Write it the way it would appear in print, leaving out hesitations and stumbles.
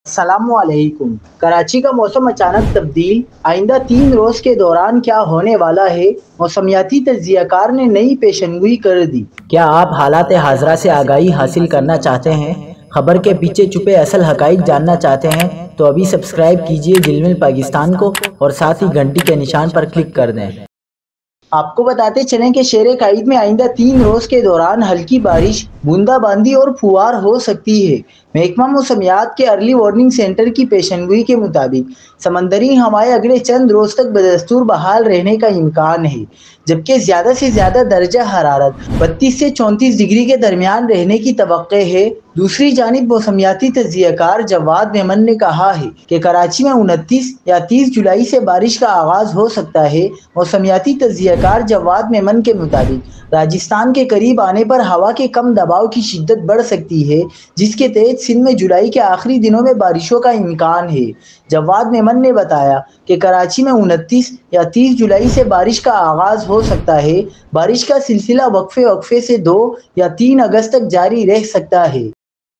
السلام علیکم۔ کراچی کا موسم اچانک تبدیل، آئندہ 3 روز کے دوران کیا ہونے والا ہے؟ موسمیاتی تجزیہ کار نے نئی پیشنگوئی کر دی۔ کیا آپ حالات حاضرہ سے آگاہی حاصل کرنا چاہتے ہیں؟ خبر کے پیچھے چھپے اصل حقائق جاننا چاہتے ہیں تو ابھی سبسکرائب کیجئے جلمل پاکستان کو اور ساتھ ہی گھنٹی کے نشان پر کلک کر دیں۔ آپ کو بتاتے چلیں کہ شہر قائد میں آئندہ 3 روز کے دوران ہلکی بارش، بوندا باندی اور پھوار ہو سکتی ہے۔ محکمہ موسمیات کے ارلی وارننگ سینٹر کی پیشنگوئی کے مطابق سمندری ہوائیں اگلے چند روز تک بدستور بحال رہنے کا امکان ہے، جبکہ زیادہ سے زیادہ درجہ حرارت 32 سے 34 ڈگری کے درمیان رہنے کی توقع ہے۔ دوسری جانب موسمیاتی تجزیہ کار جواد میمن نے کہا ہے کہ کراچی میں 29 یا 30 جولائی سے بارش کا آغاز ہو سکتا ہے۔ موسمیاتی تجزیہ کار جواد میمن کے مطابق راجستھان کے قریب آنے پر ہوا کے کم دباؤ کی شدت بڑھ سکتی ہے، جس کے تحت سندھ میں جولائی کے آخری دنوں میں بارشوں کا امکان ہے۔ جواد میمن نے بتایا کہ کراچی میں 29 یا 30 جولائی سے بارش کا آغاز ہو سکتا ہے۔ بارش کا سلسلہ وقفے وقفے سے 2 یا 3 اگست تک جاری رہ سکتا ہے۔